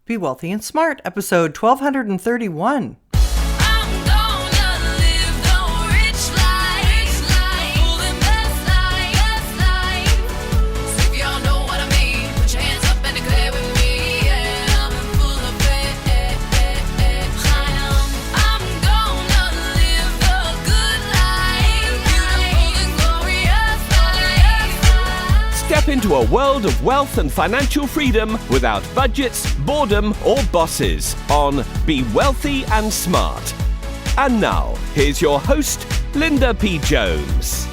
Be Wealthy and Smart, episode 1231. Step into a world of wealth and financial freedom without budgets, boredom, or bosses on Be Wealthy and Smart. And now, here's your host, Linda P. Jones.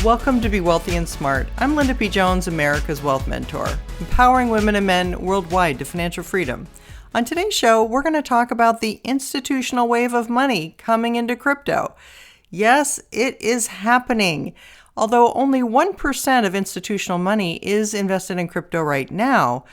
Welcome to Be Wealthy and Smart. I'm Linda P. Jones, America's Wealth Mentor, empowering women and men worldwide to financial freedom. On today's show, we're going to talk about the institutional wave of money coming into crypto. Yes, it is happening. Although only 1% of institutional money is invested in crypto right now,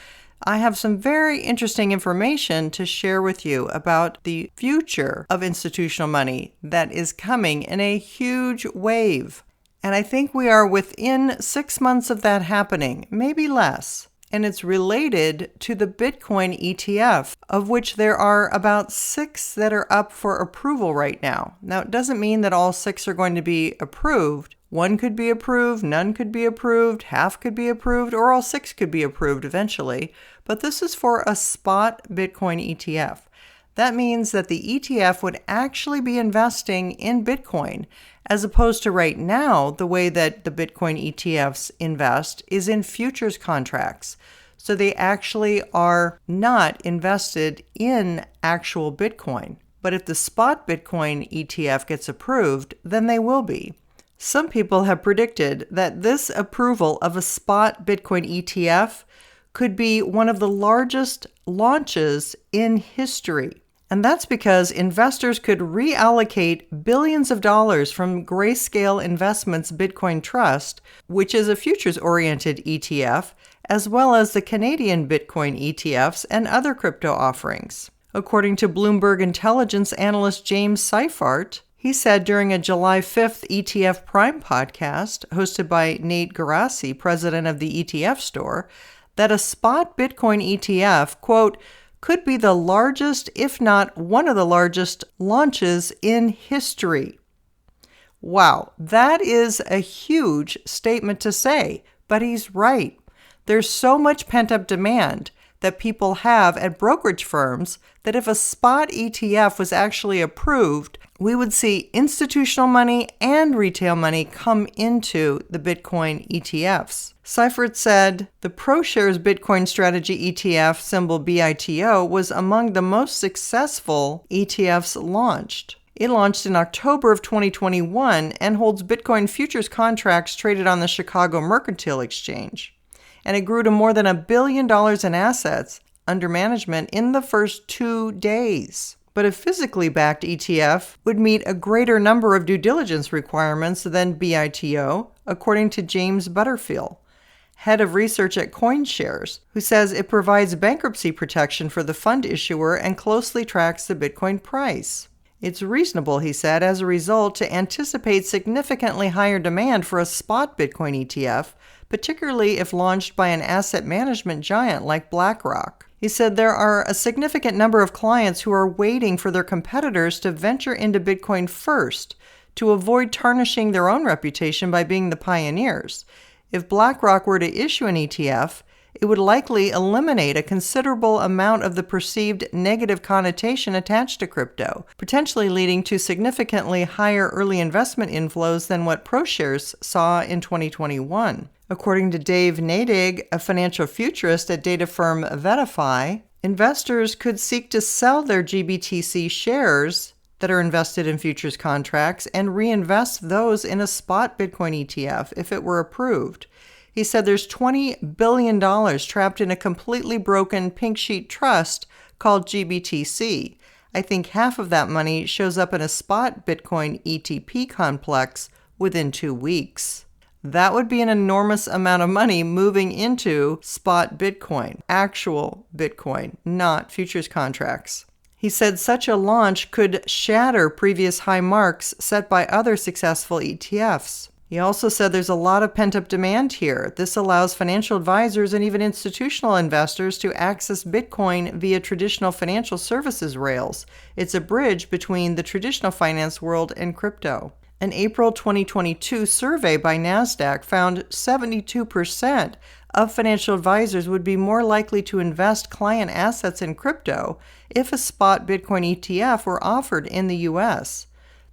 I have some very interesting information to share with you about the future of institutional money that is coming in a huge wave. And I think we are within 6 months of that happening, maybe less. And it's related to the Bitcoin ETF, of which there are about 6 that are up for approval right now. Now, it doesn't mean that all 6 are going to be approved. 1 could be approved, none could be approved, half could be approved, or all 6 could be approved eventually. But this is for a spot Bitcoin ETF. That means that the ETF would actually be investing in Bitcoin, as opposed to right now, the way that the Bitcoin ETFs invest is in futures contracts. So they actually are not invested in actual Bitcoin. But if the spot Bitcoin ETF gets approved, then they will be. Some people have predicted that this approval of a spot Bitcoin ETF could be one of the largest launches in history. And that's because investors could reallocate billions of dollars from Grayscale Investments Bitcoin Trust, which is a futures-oriented ETF, as well as the Canadian Bitcoin ETFs and other crypto offerings. According to Bloomberg intelligence analyst James Seifert, he said during a July 5th ETF Prime podcast hosted by Nate Garassi, president of the ETF store, that a spot Bitcoin ETF, quote, could be the largest, if not one of the largest, launches in history. Wow, that is a huge statement to say, but he's right. There's so much pent-up demand that people have at brokerage firms that if a spot ETF was actually approved, we would see institutional money and retail money come into the Bitcoin ETFs. Seifert said, the ProShares Bitcoin Strategy ETF, symbol BITO, was among the most successful ETFs launched. It launched in October of 2021 and holds Bitcoin futures contracts traded on the Chicago Mercantile Exchange. And it grew to more than $1 billion in assets under management in the first 2 days. But a physically backed ETF would meet a greater number of due diligence requirements than BITO, according to James Butterfield, head of research at CoinShares, who says it provides bankruptcy protection for the fund issuer and closely tracks the Bitcoin price. It's reasonable, he said, as a result, to anticipate significantly higher demand for a spot Bitcoin ETF, particularly if launched by an asset management giant like BlackRock. He said there are a significant number of clients who are waiting for their competitors to venture into Bitcoin first to avoid tarnishing their own reputation by being the pioneers. If BlackRock were to issue an ETF, it would likely eliminate a considerable amount of the perceived negative connotation attached to crypto, potentially leading to significantly higher early investment inflows than what ProShares saw in 2021. According to Dave Nadig, a financial futurist at data firm Vetify, investors could seek to sell their GBTC shares that are invested in futures contracts and reinvest those in a spot Bitcoin ETF if it were approved. He said there's $20 billion trapped in a completely broken pink sheet trust called GBTC. I think half of that money shows up in a spot Bitcoin ETP complex within 2 weeks. That would be an enormous amount of money moving into spot Bitcoin, actual Bitcoin, not futures contracts. He said such a launch could shatter previous high marks set by other successful ETFs. He also said there's a lot of pent-up demand here. This allows financial advisors and even institutional investors to access Bitcoin via traditional financial services rails. It's a bridge between the traditional finance world and crypto. An April 2022 survey by NASDAQ found 72% of financial advisors would be more likely to invest client assets in crypto if a spot Bitcoin ETF were offered in the U.S.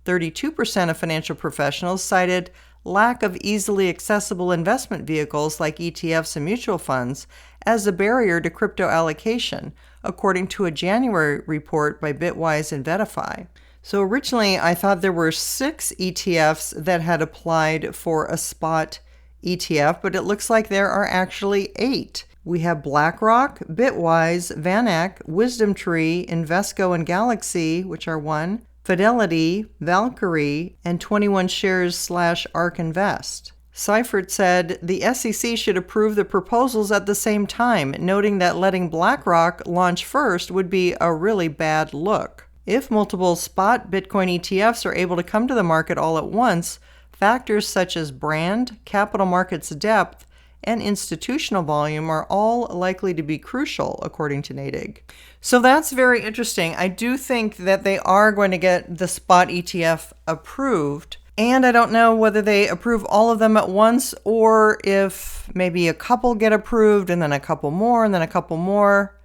32% of financial professionals cited lack of easily accessible investment vehicles like ETFs and mutual funds as a barrier to crypto allocation, according to a January report by Bitwise and VettaFi. So originally, I thought there were 6 ETFs that had applied for a spot ETF, but it looks like there are actually 8. We have BlackRock, Bitwise, VanEck, WisdomTree, Invesco, and Galaxy, which are 1, Fidelity, Valkyrie, and 21 Shares/ARK Invest. Seifert said the SEC should approve the proposals at the same time, noting that letting BlackRock launch first would be a really bad look. If multiple spot Bitcoin ETFs are able to come to the market all at once, factors such as brand, capital markets depth, and institutional volume are all likely to be crucial, according to Nadig. So that's very interesting. I do think that they are going to get the spot ETF approved, and I don't know whether they approve all of them at once or if maybe a couple get approved and then a couple more and then a couple more.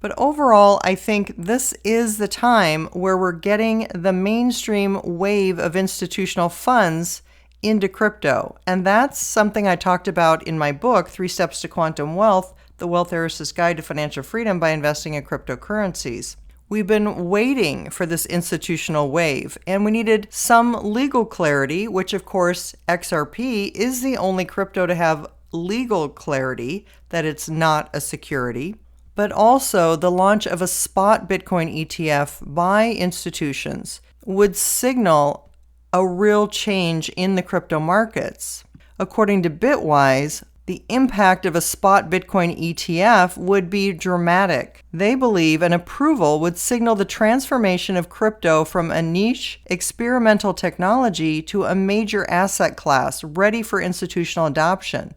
But overall, I think this is the time where we're getting the mainstream wave of institutional funds into crypto. And that's something I talked about in my book, 3 Steps to Quantum Wealth, The Wealth Heiress's Guide to Financial Freedom by Investing in Cryptocurrencies. We've been waiting for this institutional wave, and we needed some legal clarity, which of course XRP is the only crypto to have legal clarity that it's not a security, but also the launch of a spot Bitcoin ETF by institutions would signal a real change in the crypto markets. According to Bitwise, the impact of a spot Bitcoin ETF would be dramatic. They believe an approval would signal the transformation of crypto from a niche experimental technology to a major asset class ready for institutional adoption.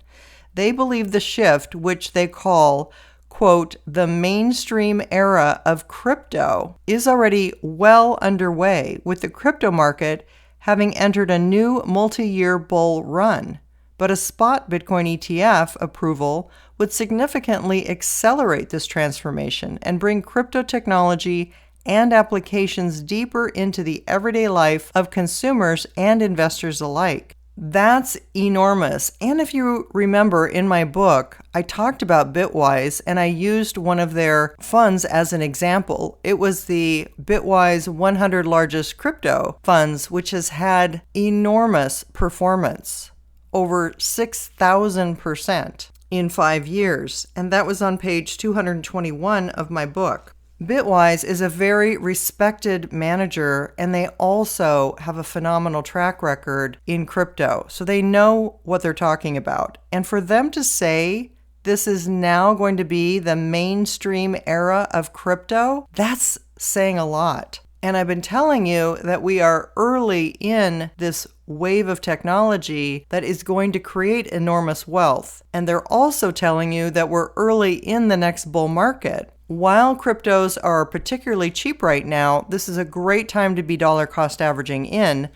They believe the shift, which they call, quote, the mainstream era of crypto, is already well underway, with the crypto market having entered a new multi-year bull run. But a spot Bitcoin ETF approval would significantly accelerate this transformation and bring crypto technology and applications deeper into the everyday life of consumers and investors alike. That's enormous. And if you remember in my book, I talked about Bitwise and I used one of their funds as an example. It was the Bitwise 100 largest crypto funds, which has had enormous performance, over 6,000% in 5 years. And that was on page 221 of my book. Bitwise is a very respected manager, and they also have a phenomenal track record in crypto. So they know what they're talking about. And for them to say this is now going to be the mainstream era of crypto, that's saying a lot. And I've been telling you that we are early in this wave of technology that is going to create enormous wealth. And they're also telling you that we're early in the next bull market. While cryptos are particularly cheap right now, this is a great time to be dollar cost averaging in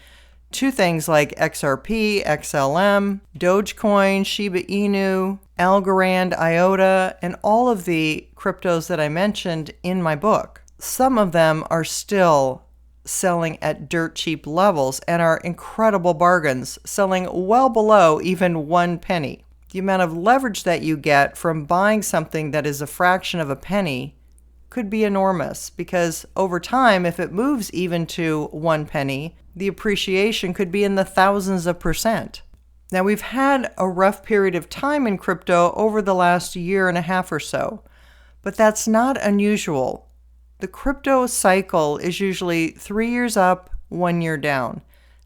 to things like XRP, XLM, Dogecoin, Shiba Inu, Algorand, IOTA, and all of the cryptos that I mentioned in my book. Some of them are still selling at dirt cheap levels and are incredible bargains, selling well below even 1 penny. The amount of leverage that you get from buying something that is a fraction of a penny could be enormous, because over time, if it moves even to 1 penny, the appreciation could be in the thousands of percent. Now, we've had a rough period of time in crypto over the last year and a half or so, but that's not unusual. The crypto cycle is usually 3 years up, 1 year down.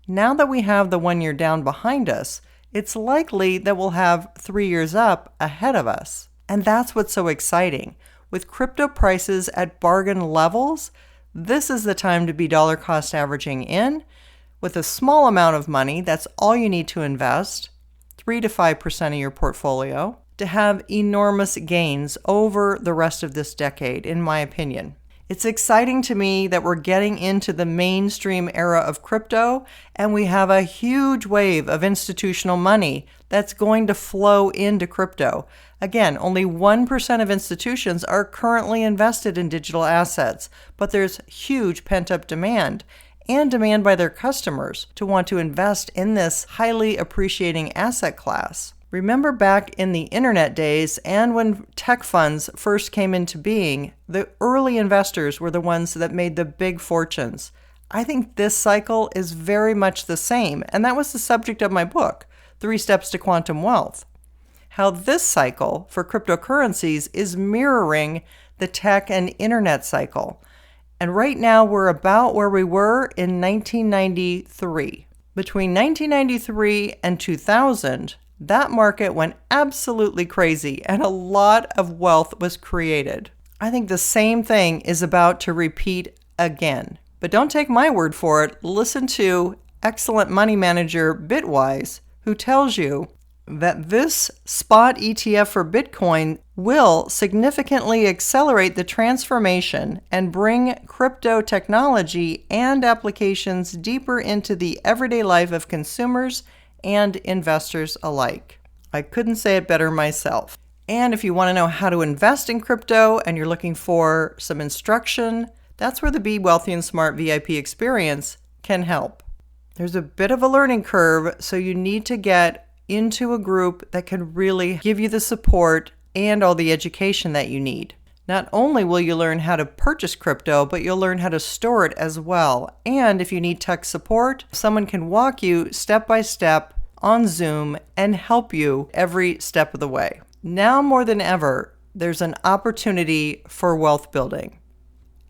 Now that we have the 1 year down behind us, it's likely that we'll have 3 years up ahead of us. And that's what's so exciting. With crypto prices at bargain levels, this is the time to be dollar cost averaging in. With a small amount of money, that's all you need to invest, 3 to 5% of your portfolio, to have enormous gains over the rest of this decade, in my opinion. It's exciting to me that we're getting into the mainstream era of crypto, and we have a huge wave of institutional money that's going to flow into crypto. Again, only 1% of institutions are currently invested in digital assets, but there's huge pent-up demand and demand by their customers to want to invest in this highly appreciating asset class. Remember back in the internet days and when tech funds first came into being, the early investors were the ones that made the big fortunes. I think this cycle is very much the same, and that was the subject of my book, 3 Steps to Quantum Wealth. How this cycle for cryptocurrencies is mirroring the tech and internet cycle. And right now we're about where we were in 1993. Between 1993 and 2000, that market went absolutely crazy and a lot of wealth was created. I think the same thing is about to repeat again. But don't take my word for it. Listen to excellent money manager Bitwise, who tells you that this spot ETF for Bitcoin will significantly accelerate the transformation and bring crypto technology and applications deeper into the everyday life of consumers and investors alike. I couldn't say it better myself. And if you want to know how to invest in crypto and you're looking for some instruction, that's where the Be Wealthy and Smart VIP experience can help. There's a bit of a learning curve, so you need to get into a group that can really give you the support and all the education that you need. Not only will you learn how to purchase crypto, but you'll learn how to store it as well. And if you need tech support, someone can walk you step by step on Zoom and help you every step of the way. Now more than ever, there's an opportunity for wealth building.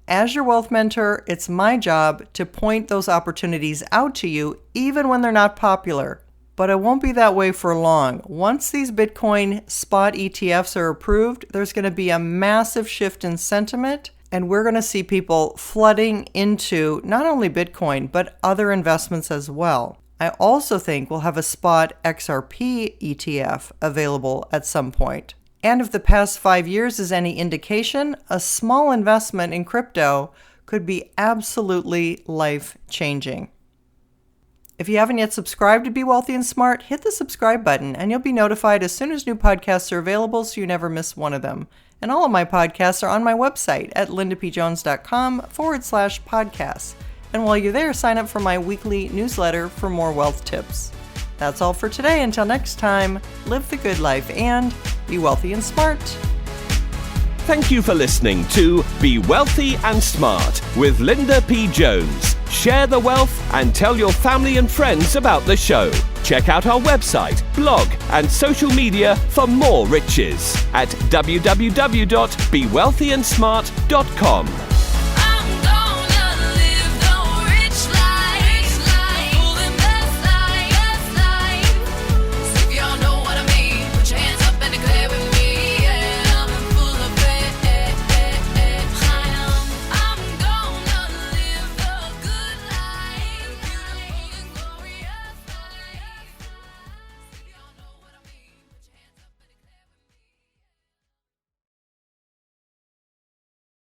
As your wealth mentor, it's my job to point those opportunities out to you, even when they're not popular. But it won't be that way for long. Once these Bitcoin spot ETFs are approved, there's going to be a massive shift in sentiment, and we're going to see people flooding into not only Bitcoin, but other investments as well. I also think we'll have a spot XRP ETF available at some point. And if the past 5 years is any indication, a small investment in crypto could be absolutely life-changing. If you haven't yet subscribed to Be Wealthy and Smart, hit the subscribe button and you'll be notified as soon as new podcasts are available so you never miss one of them. And all of my podcasts are on my website at lindapjones.com/podcasts. And while you're there, sign up for my weekly newsletter for more wealth tips. That's all for today. Until next time, live the good life and be wealthy and smart. Thank you for listening to Be Wealthy and Smart with Linda P. Jones. Share the wealth and tell your family and friends about the show. Check out our website, blog, and social media for more riches at www.bewealthyandsmart.com.